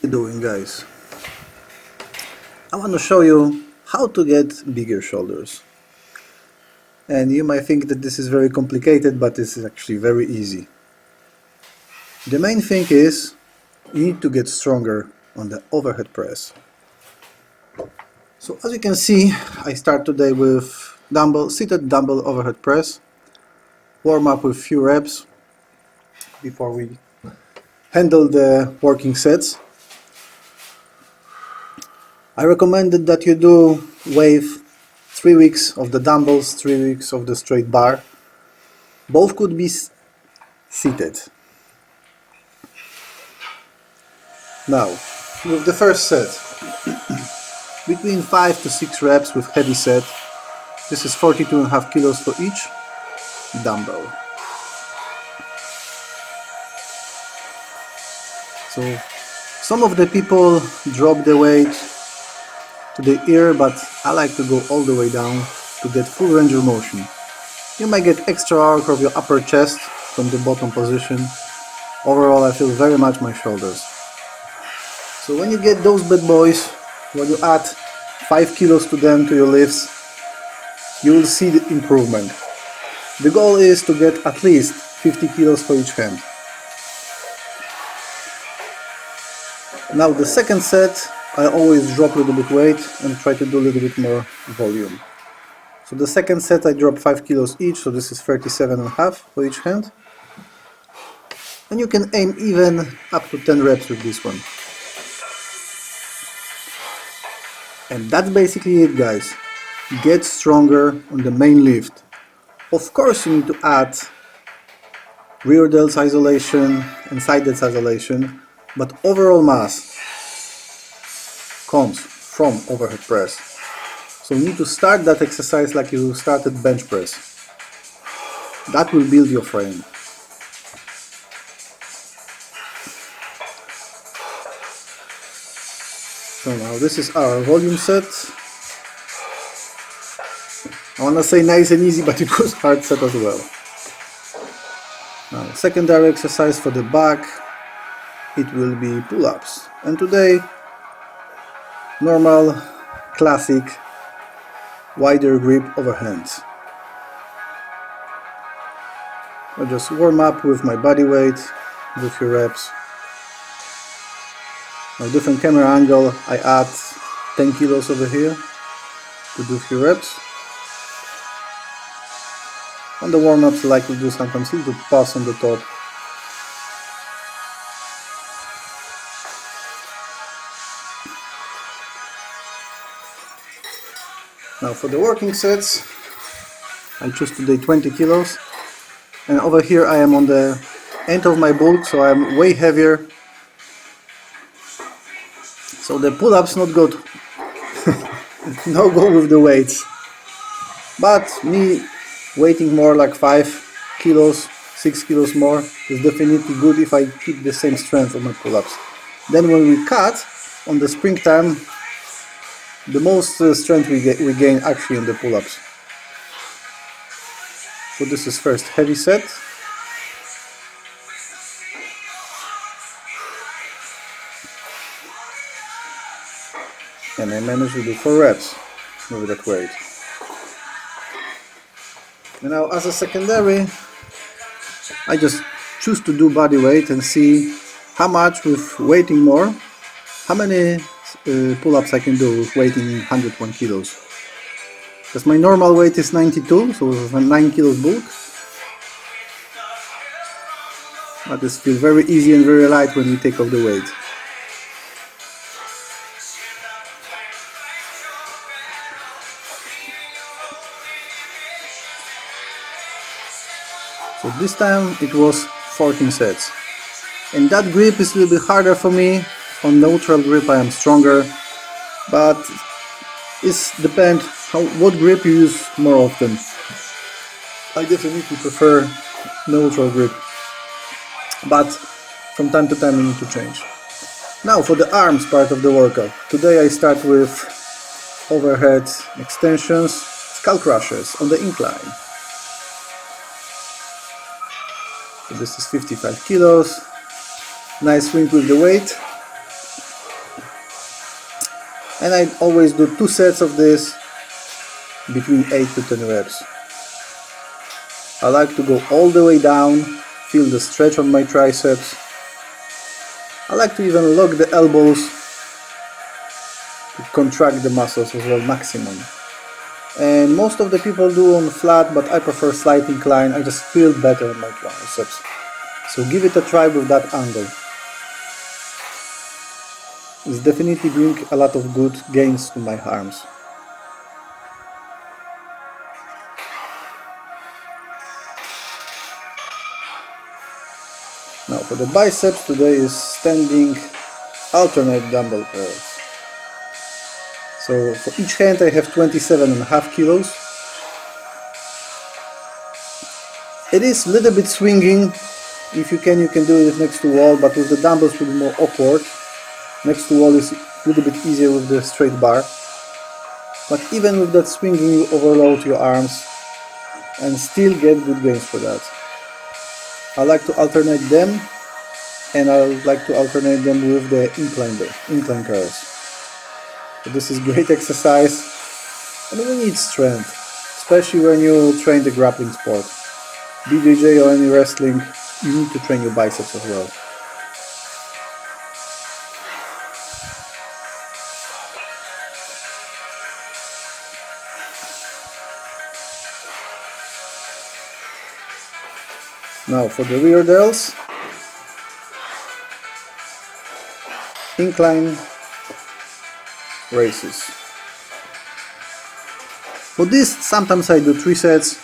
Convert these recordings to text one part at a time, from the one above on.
You doing, guys? I want to show you how to get bigger shoulders. And you might think that this is very complicated, but this is actually very easy. The main thing is you need to get stronger on the overhead press. So as you can see, I start today with seated dumbbell overhead press. Warm up with few reps before we handle the working sets. I recommended that you do wave 3 weeks of the dumbbells, 3 weeks of the straight bar. Both could be seated. Now, with the first set, between 5 to 6 reps with heavy set. This is 42.5 kilos for each dumbbell. So, some of the people drop the weight to the ear, but I like to go all the way down to get full range of motion. You might get extra arc of your upper chest from the bottom position. Overall, I feel very much my shoulders. So when you get those bad boys, when you add 5 kilos to them, to your lifts, you will see the improvement. The goal is to get at least 50 kilos for each hand. Now the second set, I always drop a little bit weight and try to do a little bit more volume. So the second set I drop 5 kilos each, so this is 37.5 for each hand. And you can aim even up to 10 reps with this one. And that's basically it, guys. Get stronger on the main lift. Of course you need to add rear delts isolation and side delts isolation, but overall mass comes from overhead press. So you need to start that exercise like you started bench press. That will build your frame. So now this is our volume set. I want to say nice and easy, but it was hard set as well. Now secondary exercise for the back, it will be pull-ups. And today, normal, classic, wider grip overhands. I just warm up with my body weight, do a few reps. Now different camera angle, I add 10 kilos over here to do a few reps. On the warm-ups I like to do sometimes a little pass on the top. Now for the working sets, I choose today 20 kilos. And over here I am on the end of my bulk, so I am way heavier. So the pull-ups not good. No go with the weights. But me weighting more like 5 kilos, 6 kilos more is definitely good if I keep the same strength of my pull-ups. Then when we cut on the springtime, the most strength we gain actually on the pull-ups. So this is first heavy set. And I managed to do 4 reps with that weight. And now as a secondary, I just choose to do body weight and see how much with weighting more, how many pull-ups I can do with weighting 101 kilos. Because my normal weight is 92, so with a 9 kilos bulk. But this feels very easy and very light when you take off the weight. So this time it was 14 sets. And that grip is a little bit harder for me. On neutral grip I am stronger, but it depends what grip you use more often. I definitely prefer neutral grip, but from time to time I need to change. Now for the arms part of the workout. Today I start with overhead extensions, skull crushers on the incline. So this is 55 kilos. Nice swing with the weight. And I always do 2 sets of this between 8 to 10 reps. I like to go all the way down, feel the stretch on my triceps. I like to even lock the elbows to contract the muscles as well, maximum. And most of the people do on flat, but I prefer slight incline. I just feel better on my triceps. So give it a try with that angle. It's definitely bring a lot of good gains to my arms. Now for the biceps, today is standing alternate dumbbell curls. So for each hand I have 27.5 kilos. It is a little bit swinging. If you can do it next to wall, but with the dumbbells it will be more awkward. Next to wall is a little bit easier with the straight bar. But even with that swinging, you overload your arms and still get good gains for that. I like to alternate them, and I like to alternate them with the incline curls. So this is great exercise, and we need strength, especially when you train the grappling sport. BJJ or any wrestling, you need to train your biceps as well. Now for the rear delts, incline raises. For this, sometimes I do 3 sets,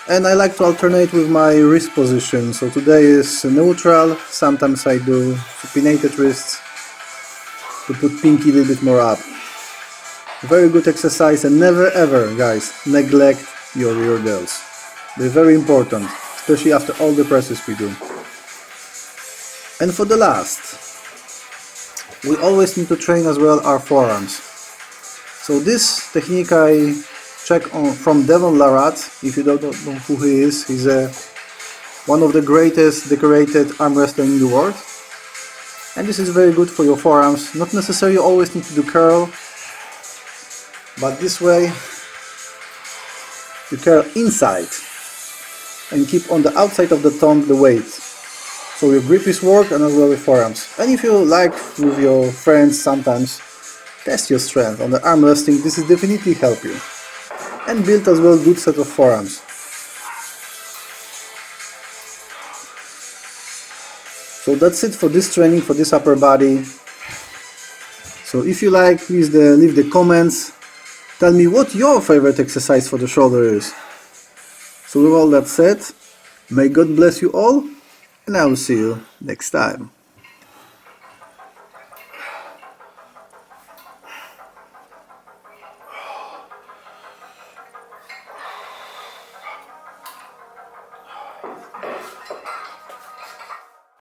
and I like to alternate with my wrist position. So today is neutral, sometimes I do supinated wrists to put pinky a little bit more up. Very good exercise, and never ever, guys, neglect your rear delts. They're very important, especially after all the presses we do. And for the last, we always need to train as well our forearms. So this technique I check on from Devon Larratt. If you don't know who he is, he's one of the greatest decorated arm wrestlers in the world. And this is very good for your forearms. Not necessarily you always need to do curl, but this way you curl inside and keep on the outside of the thumb the weight. So your grip is work and as well with forearms. And if you like with your friends sometimes test your strength on the arm wrestling, this is definitely help you. And build as well good set of forearms. So that's it for this training for this upper body. So if you like, please leave the comments. Tell me what your favorite exercise for the shoulder is. So with all that said, may God bless you all, and I will see you next time.